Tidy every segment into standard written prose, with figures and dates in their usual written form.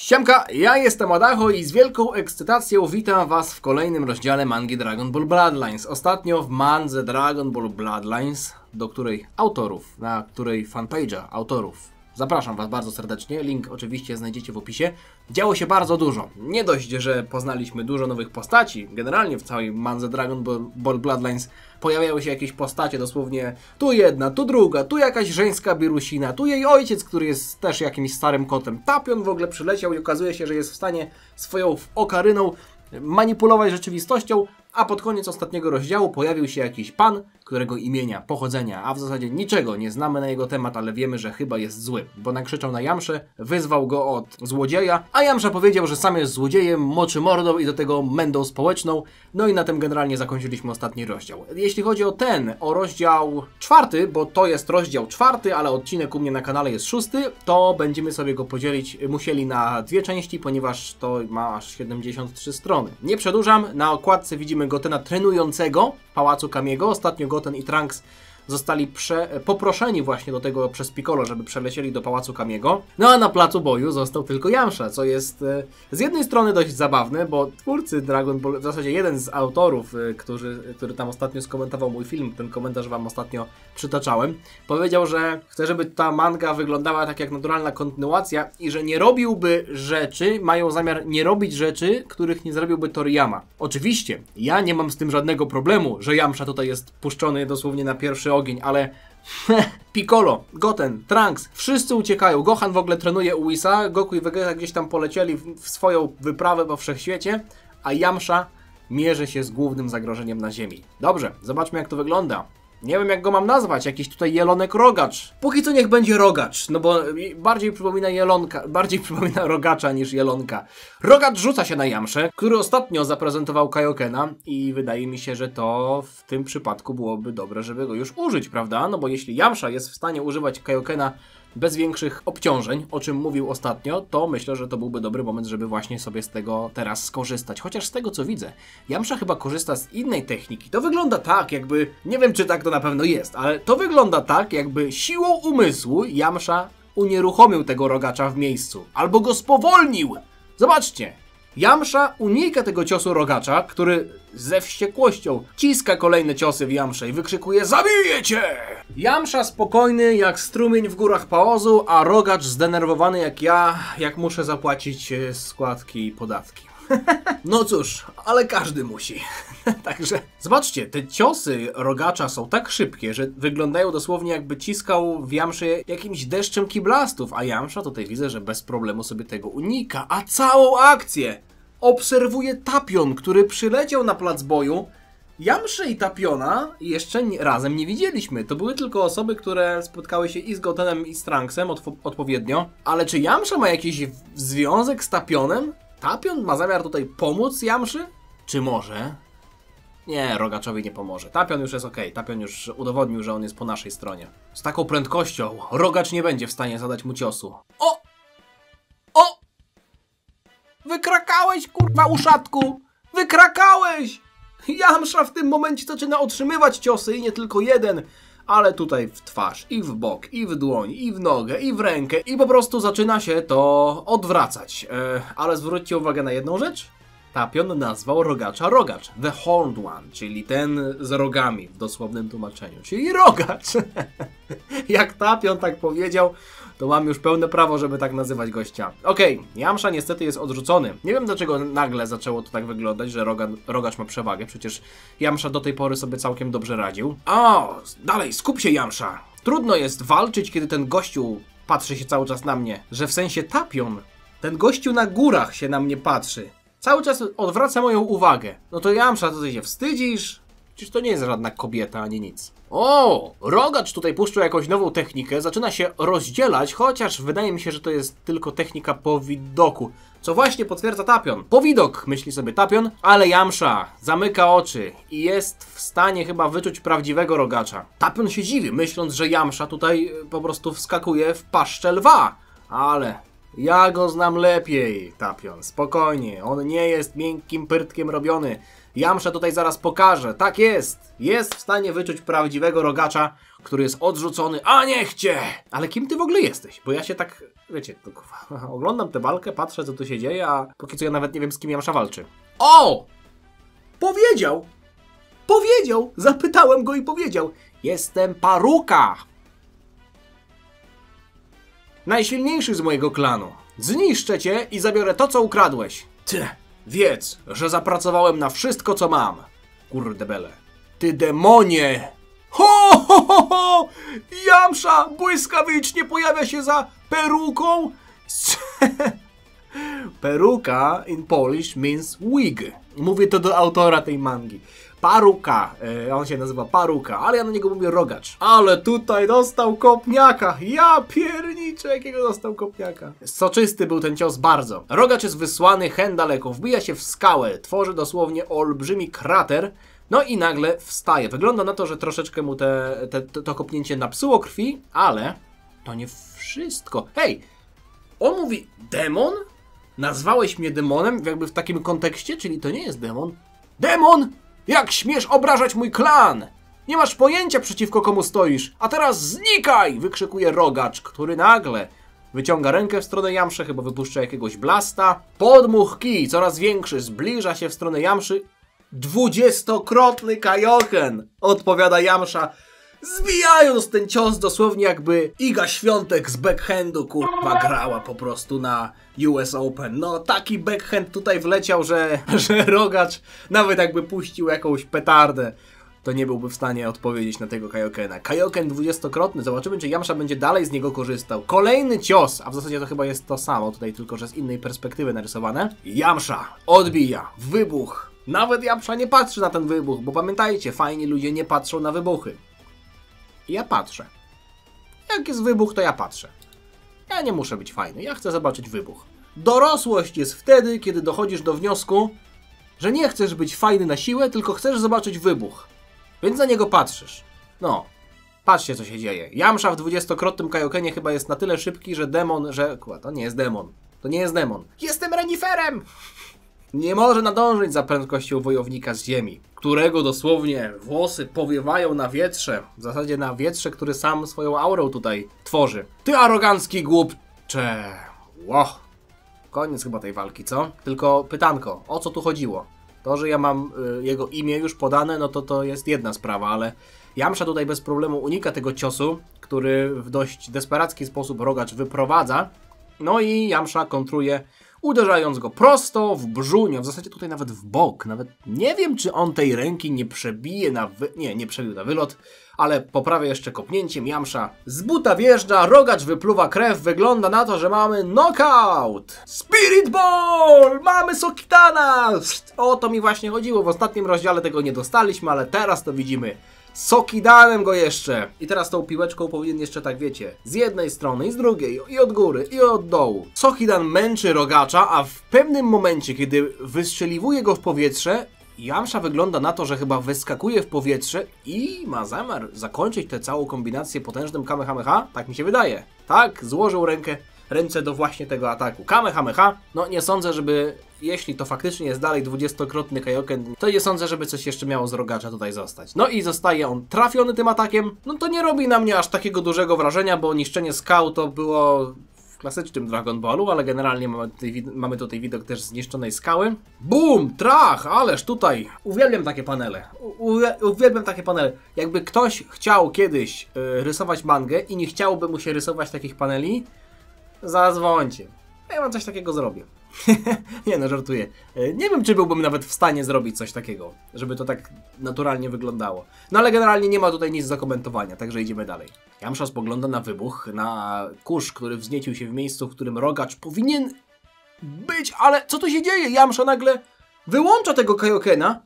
Siemka, ja jestem Adacho i z wielką ekscytacją witam was w kolejnym rozdziale mangi Dragon Ball Bloodlines. Ostatnio w mandze Dragon Ball Bloodlines, do której autorów, na której fanpage'a autorów zapraszam was bardzo serdecznie, link oczywiście znajdziecie w opisie. Działo się bardzo dużo. Nie dość, że poznaliśmy dużo nowych postaci, generalnie w całej mandze Dragon Ball Bloodlines pojawiały się jakieś postacie, dosłownie tu jedna, tu druga, tu jakaś żeńska birusina, tu jej ojciec, który jest też jakimś starym kotem. Tapion w ogóle przyleciał i okazuje się, że jest w stanie swoją okaryną manipulować rzeczywistością, a pod koniec ostatniego rozdziału pojawił się jakiś pan, którego imienia, pochodzenia, a w zasadzie niczego nie znamy na jego temat, ale wiemy, że chyba jest zły, bo nakrzyczał na Yamszę, wyzwał go od złodzieja, a Yamsza powiedział, że sam jest złodziejem, moczy mordą i do tego mędą społeczną, no i na tym generalnie zakończyliśmy ostatni rozdział. Jeśli chodzi o rozdział 4, bo to jest rozdział 4, ale odcinek u mnie na kanale jest 6, to będziemy sobie go podzielić musieli na dwie części, ponieważ to ma aż 73 strony. Nie przedłużam, na okładce widzimy Gotena trenującego w Pałacu Kamiego. Ostatnio Goten i Trunks zostali poproszeni właśnie do tego przez Piccolo, żeby przelecieli do Pałacu Kamiego. No a na placu boju został tylko Yamsza, co jest z jednej strony dość zabawne, bo twórcy Dragon Ball, w zasadzie jeden z autorów, który tam ostatnio skomentował mój film, ten komentarz wam ostatnio przytaczałem, powiedział, że chce, żeby ta manga wyglądała tak jak naturalna kontynuacja i że nie robiłby rzeczy, mają zamiar nie robić rzeczy, których nie zrobiłby Toriyama. Oczywiście, ja nie mam z tym żadnego problemu, że Yamsza tutaj jest puszczony dosłownie na pierwszy ogień, ale Piccolo, Goten, Trunks, wszyscy uciekają. Gohan w ogóle trenuje u Whisa, Goku i Vegeta gdzieś tam polecieli w swoją wyprawę po wszechświecie, a Yamsza mierzy się z głównym zagrożeniem na Ziemi. Dobrze, zobaczmy jak to wygląda. Nie wiem jak go mam nazwać, jakiś tutaj jelonek rogacz. Póki co niech będzie rogacz, no bo bardziej przypomina jelonka, bardziej przypomina rogacza niż jelonka. Rogacz rzuca się na Yamszę, który ostatnio zaprezentował Kaiokena i wydaje mi się, że to w tym przypadku byłoby dobre, żeby go już użyć, prawda? No bo jeśli Yamsza jest w stanie używać Kaiokena bez większych obciążeń, o czym mówił ostatnio, to myślę, że to byłby dobry moment, żeby właśnie sobie z tego teraz skorzystać. Chociaż z tego co widzę, Yamsza chyba korzysta z innej techniki. To wygląda tak, jakby, nie wiem czy tak to na pewno jest, ale to wygląda tak, jakby siłą umysłu Yamsza unieruchomił tego rogacza w miejscu. Albo go spowolnił! Zobaczcie! Yamsza unika tego ciosu rogacza, który ze wściekłością ciska kolejne ciosy w Yamszę i wykrzykuje: zabiję cię! Yamsza spokojny jak strumień w górach Paozu, a rogacz zdenerwowany jak ja, jak muszę zapłacić składki i podatki. No cóż, ale każdy musi. Także zobaczcie, te ciosy rogacza są tak szybkie, że wyglądają dosłownie jakby ciskał w Yamszy jakimś deszczem kiblastów, a Yamsza tutaj widzę, że bez problemu sobie tego unika, a całą akcję obserwuje Tapion, który przyleciał na plac boju. Yamszy i Tapiona jeszcze razem nie widzieliśmy. To były tylko osoby, które spotkały się i z Gotenem i z Trunksem odpowiednio. Ale czy Yamsza ma jakiś związek z Tapionem? Tapion ma zamiar tutaj pomóc Yamszy? Czy może? Nie, rogaczowi nie pomoże. Tapion już jest okej. Tapion już udowodnił, że on jest po naszej stronie. Z taką prędkością rogacz nie będzie w stanie zadać mu ciosu. O! O! Wykrakałeś, kurwa, uszatku! Wykrakałeś! Yamsza w tym momencie zaczyna otrzymywać ciosy i nie tylko jeden, ale tutaj w twarz, i w bok, i w dłoń, i w nogę, i w rękę i po prostu zaczyna się to odwracać. Ale zwróćcie uwagę na jedną rzecz. Tapion nazwał rogacza rogacz, the horned one, czyli ten z rogami w dosłownym tłumaczeniu, czyli rogacz. Jak Tapion tak powiedział, to mam już pełne prawo, żeby tak nazywać gościa. Okej, Yamsza niestety jest odrzucony. Nie wiem dlaczego nagle zaczęło to tak wyglądać, że rogacz ma przewagę. Przecież Yamsza do tej pory sobie całkiem dobrze radził. O, dalej, skup się Yamsza. Trudno jest walczyć, kiedy ten gościu patrzy się cały czas na mnie. Że w sensie Tapion, ten gościu na górach się na mnie patrzy. Cały czas odwraca moją uwagę. No to Yamsza, to ty się wstydzisz? Przecież to nie jest żadna kobieta, ani nic. O, rogacz tutaj puszczył jakąś nową technikę, zaczyna się rozdzielać, chociaż wydaje mi się, że to jest tylko technika po widoku. Co właśnie potwierdza Tapion. Powidok, myśli sobie Tapion, ale Yamsza zamyka oczy i jest w stanie chyba wyczuć prawdziwego rogacza. Tapion się dziwi, myśląc, że Yamsza tutaj po prostu wskakuje w paszczę lwa. Ale Ja go znam lepiej, Tapion, spokojnie. On nie jest miękkim pyrtkiem robiony. Jamsza tutaj zaraz pokaże. Tak jest. Jest w stanie wyczuć prawdziwego rogacza, który jest odrzucony. A niech cię! Ale kim ty w ogóle jesteś? Bo ja się tak, wiecie, oglądam tę walkę, patrzę co tu się dzieje, a póki co ja nawet nie wiem z kim Jamsza walczy. O! Powiedział! Powiedział! Zapytałem go i powiedział. Jestem Paruka! Najsilniejszy z mojego klanu. Zniszczę cię i zabiorę to, co ukradłeś. Ty, wiedz, że zapracowałem na wszystko, co mam. Kurde bele. Ty demonie! Ho, ho, ho, ho! Jamsza błyskawicznie pojawia się za peruką. Peruka in Polish means wig. Mówię to do autora tej mangi. Paruka, on się nazywa Paruka, ale ja na niego mówię rogacz. Ale tutaj dostał kopniaka. Ja pierniczę, jakiego dostał kopniaka. Soczysty był ten cios bardzo. Rogacz jest wysłany hen daleko, wbija się w skałę, tworzy dosłownie olbrzymi krater. No i nagle wstaje. Wygląda na to, że troszeczkę mu to kopnięcie napsuło krwi, ale to nie wszystko. Hej, on mówi demon? Nazwałeś mnie demonem jakby w takim kontekście, czyli to nie jest demon. Demon! Jak śmiesz obrażać mój klan? Nie masz pojęcia, przeciwko komu stoisz. A teraz znikaj! Wykrzykuje rogacz, który nagle wyciąga rękę w stronę Jamszy, chyba wypuszcza jakiegoś blasta. Podmuch kij, coraz większy, zbliża się w stronę Jamszy. 20-krotny kaioken! Odpowiada Jamsza, zbijając ten cios dosłownie jakby Iga Świątek z backhandu, kurwa, grała po prostu na US Open. No taki backhand tutaj wleciał, że rogacz nawet jakby puścił jakąś petardę, to nie byłby w stanie odpowiedzieć na tego kaiokena. Kaioken 20-krotny, zobaczymy, czy Jamsza będzie dalej z niego korzystał. Kolejny cios, a w zasadzie to chyba jest to samo tutaj, tylko że z innej perspektywy narysowane. Jamsza odbija, wybuch. Nawet Jamsza nie patrzy na ten wybuch, bo pamiętajcie, fajni ludzie nie patrzą na wybuchy. Ja patrzę. Jak jest wybuch, to ja patrzę. Ja nie muszę być fajny, ja chcę zobaczyć wybuch. Dorosłość jest wtedy, kiedy dochodzisz do wniosku, że nie chcesz być fajny na siłę, tylko chcesz zobaczyć wybuch. Więc na niego patrzysz. No, patrzcie co się dzieje. Jamsza w 20-krotnym kaiokenie chyba jest na tyle szybki, że demon, że... To nie jest demon. To nie jest demon. Jestem reniferem! Nie może nadążyć za prędkością wojownika z ziemi, którego dosłownie włosy powiewają na wietrze. W zasadzie na wietrze, który sam swoją aurą tutaj tworzy. Ty arogancki głupcze! Ło! Koniec chyba tej walki, co? Tylko pytanko, o co tu chodziło? To, że ja mam jego imię już podane, no to jest jedna sprawa, ale Jamsza tutaj bez problemu unika tego ciosu, który w dość desperacki sposób rogacz wyprowadza. No i Jamsza kontruje, uderzając go prosto w brzuch, w zasadzie tutaj nawet w bok. Nawet nie wiem, czy on tej ręki nie przebije na nie przebił na wylot, ale poprawia jeszcze kopnięciem. Jamsza z buta wjeżdża, rogacz wypluwa krew, wygląda na to, że mamy knockout! Spirit Ball! Mamy Sokitana! O to mi właśnie chodziło, w ostatnim rozdziale tego nie dostaliśmy, ale teraz to widzimy. Sokidanem go jeszcze. I teraz tą piłeczką powinien jeszcze, tak wiecie, z jednej strony i z drugiej, i od góry, i od dołu. Sokidan męczy rogacza, a w pewnym momencie, kiedy wystrzeliwuje go w powietrze, Jamsza wygląda na to, że chyba wyskakuje w powietrze i ma zamiar zakończyć tę całą kombinację potężnym Kamehameha. Tak mi się wydaje. Tak, złożył ręce do właśnie tego ataku. Kamehameha, no nie sądzę, żeby... Jeśli to faktycznie jest dalej 20-krotny kaioken, to nie sądzę, żeby coś jeszcze miało z rogacza tutaj zostać. No i zostaje on trafiony tym atakiem. No to nie robi na mnie aż takiego dużego wrażenia, bo niszczenie skał to było w klasycznym Dragon Ballu, ale generalnie mamy tutaj widok też zniszczonej skały. Bum! Trach! Ależ tutaj uwielbiam takie panele. Uwielbiam takie panele. Jakby ktoś chciał kiedyś rysować mangę i nie chciałby mu się rysować takich paneli, zadzwońcie. Ja wam coś takiego zrobię. Nie no, żartuję. Nie wiem, czy byłbym nawet w stanie zrobić coś takiego, żeby to tak naturalnie wyglądało. No ale generalnie nie ma tutaj nic do komentowania, także idziemy dalej. Jamsza spogląda na wybuch, na kurz, który wzniecił się w miejscu, w którym rogacz powinien być, ale co tu się dzieje? Jamsza nagle wyłącza tego kaiokena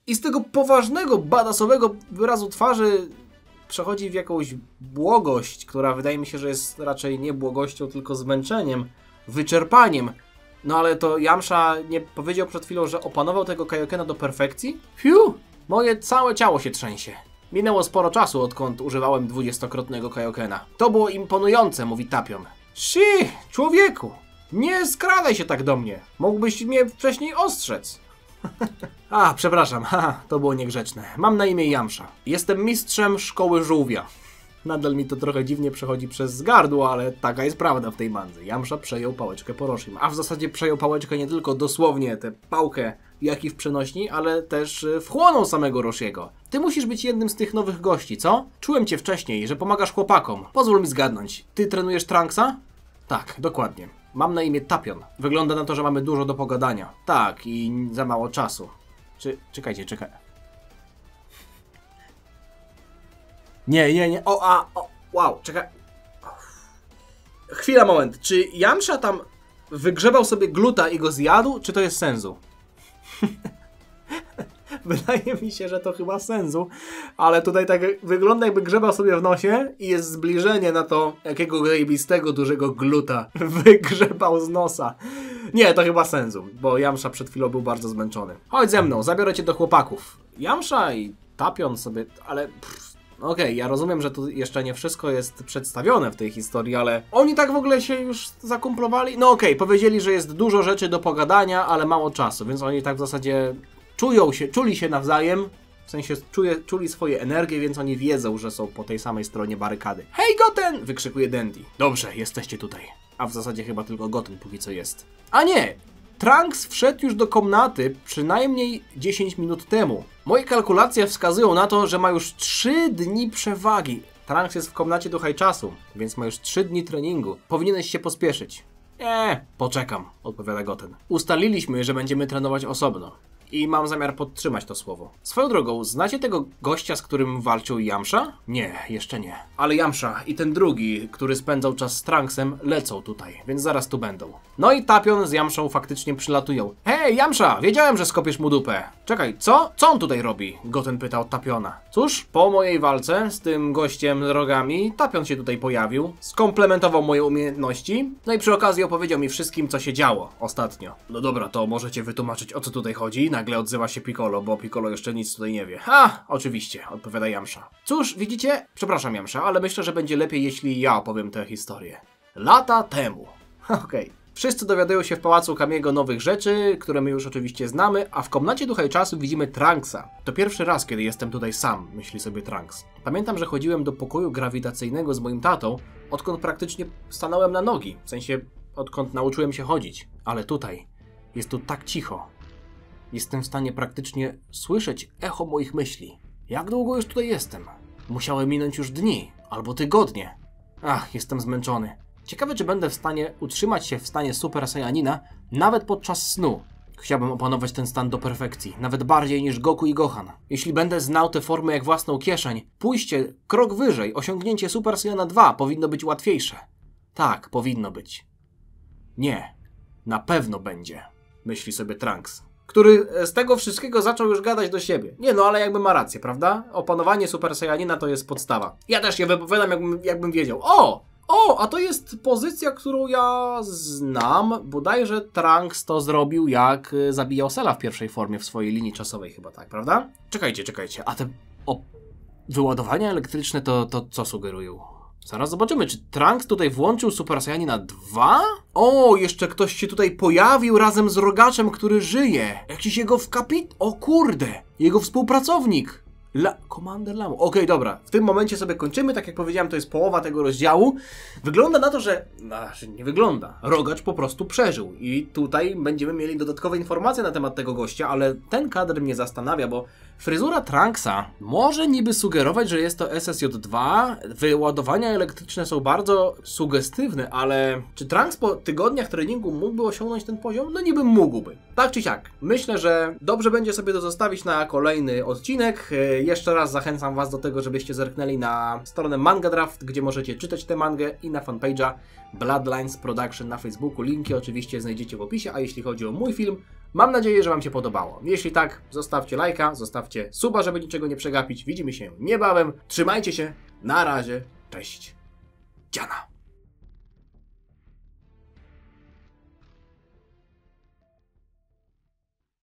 i z tego poważnego, badasowego wyrazu twarzy przechodzi w jakąś błogość, która wydaje mi się, że jest raczej nie błogością, tylko zmęczeniem, wyczerpaniem. No ale to Jamsza nie powiedział przed chwilą, że opanował tego kaiokena do perfekcji? Fiu! Moje całe ciało się trzęsie. Minęło sporo czasu, odkąd używałem 20-krotnego kaiokena. To było imponujące, mówi Tapion. Człowieku! Nie skradaj się tak do mnie. Mógłbyś mnie wcześniej ostrzec. A, przepraszam, haha, to było niegrzeczne. Mam na imię Jamsza. Jestem mistrzem szkoły żółwia. Nadal mi to trochę dziwnie przechodzi przez gardło, ale taka jest prawda w tej mandze. Jamsza przejął pałeczkę po Roshim. A w zasadzie przejął pałeczkę nie tylko dosłownie, tę pałkę, jak i w przenośni, ale też wchłonął samego Roshiego. Ty musisz być jednym z tych nowych gości, co? Czułem cię wcześniej, że pomagasz chłopakom. Pozwól mi zgadnąć. Ty trenujesz Trunksa? Tak, dokładnie. Mam na imię Tapion. Wygląda na to, że mamy dużo do pogadania. Tak, i za mało czasu. Czekajcie. Nie. Wow, czekaj. Chwila, moment. Czy Jamsza tam wygrzebał sobie gluta i go zjadł, czy to jest sensu? Wydaje mi się, że to chyba sensu, ale tutaj tak wygląda, jakby grzebał sobie w nosie i jest zbliżenie na to, jakiego zajebistego dużego gluta wygrzebał z nosa. Nie, to chyba sensu, bo Jamsza przed chwilą był bardzo zmęczony. Chodź ze mną, zabiorę cię do chłopaków. Jamsza i Tapion sobie, ale... Okej, ja rozumiem, że tu jeszcze nie wszystko jest przedstawione w tej historii, ale oni tak w ogóle się już zakumplowali? No okej, powiedzieli, że jest dużo rzeczy do pogadania, ale mało czasu, więc oni tak w zasadzie czuli się nawzajem, w sensie czuli swoje energie, więc oni wiedzą, że są po tej samej stronie barykady. Hej Goten! Wykrzykuje Dandy. Dobrze, jesteście tutaj. A w zasadzie chyba tylko Goten póki co jest. A nie! Trunks wszedł już do komnaty przynajmniej 10 minut temu. Moje kalkulacje wskazują na to, że ma już 3 dni przewagi. Trunks jest w komnacie do high czasu, więc ma już 3 dni treningu. Powinieneś się pospieszyć. Poczekam, odpowiada Goten. Ustaliliśmy, że będziemy trenować osobno. I mam zamiar podtrzymać to słowo. Swoją drogą, znacie tego gościa, z którym walczył Jamsza? Nie, jeszcze nie. Ale Jamsza i ten drugi, który spędzał czas z Trunksem, lecą tutaj, więc zaraz tu będą. No i Tapion z Jamszą faktycznie przylatują. Hej, Jamsza, wiedziałem, że skopiesz mu dupę. Czekaj, co? Co on tutaj robi? Goten pytał Tapiona. Cóż, po mojej walce z tym gościem z rogami, Tapion się tutaj pojawił, skomplementował moje umiejętności, no i przy okazji opowiedział mi wszystkim, co się działo ostatnio. No dobra, to możecie wytłumaczyć, o co tutaj chodzi? Nagle odzywa się Piccolo, bo Piccolo jeszcze nic tutaj nie wie. Oczywiście, odpowiada Jamsza. Cóż, widzicie? Przepraszam Jamsza, ale myślę, że będzie lepiej, jeśli ja opowiem tę historię. Lata temu. Okej. Wszyscy dowiadują się w pałacu Kamiego nowych rzeczy, które my już oczywiście znamy, a w komnacie Ducha i Czasu widzimy Trunksa. To pierwszy raz, kiedy jestem tutaj sam, myśli sobie Trunks. Pamiętam, że chodziłem do pokoju grawitacyjnego z moim tatą, odkąd praktycznie stanąłem na nogi, w sensie odkąd nauczyłem się chodzić. Ale tutaj, jest tu tak cicho. Jestem w stanie praktycznie słyszeć echo moich myśli. Jak długo już tutaj jestem? Musiały minąć już dni, albo tygodnie. Jestem zmęczony. Ciekawe, czy będę w stanie utrzymać się w stanie Super Saiyanina nawet podczas snu. Chciałbym opanować ten stan do perfekcji, nawet bardziej niż Goku i Gohan. Jeśli będę znał tę formę jak własną kieszeń, pójście krok wyżej, osiągnięcie Super Saiyana 2 powinno być łatwiejsze. Tak, powinno być. Nie, na pewno będzie, myśli sobie Trunks, który z tego wszystkiego zaczął już gadać do siebie. Nie no, ale jakby ma rację, prawda? Opanowanie Super Saiyanina to jest podstawa. Ja też je wypowiadam, jakbym wiedział. A to jest pozycja, którą ja znam. Bodajże Trunks to zrobił, jak zabijał Cella w pierwszej formie w swojej linii czasowej chyba, tak, prawda? Czekajcie. A te wyładowania elektryczne to co sugerują? Zaraz zobaczymy, czy Trunks tutaj włączył Super Saiyana 2? Jeszcze ktoś się tutaj pojawił razem z Rogaczem, który żyje. Jakiś jego O kurde, jego współpracownik. Commander Lamu. Okej, dobra. W tym momencie sobie kończymy. Tak jak powiedziałem, to jest połowa tego rozdziału. Wygląda na to, że... nie wygląda. Rogacz po prostu przeżył. I tutaj będziemy mieli dodatkowe informacje na temat tego gościa, ale ten kadr mnie zastanawia, bo fryzura Trunksa może niby sugerować, że jest to SSJ-2. Wyładowania elektryczne są bardzo sugestywne, ale czy Trunks po tygodniach treningu mógłby osiągnąć ten poziom? No niby mógłby. Tak czy siak. Myślę, że dobrze będzie sobie to zostawić na kolejny odcinek. Jeszcze raz zachęcam Was do tego, żebyście zerknęli na stronę Manga Draft, gdzie możecie czytać tę mangę, i na fanpage'a Bloodlines Production na Facebooku. Linki oczywiście znajdziecie w opisie, a jeśli chodzi o mój film, mam nadzieję, że Wam się podobało. Jeśli tak, zostawcie lajka, zostawcie suba, żeby niczego nie przegapić. Widzimy się niebawem. Trzymajcie się. Na razie. Cześć. Dziana.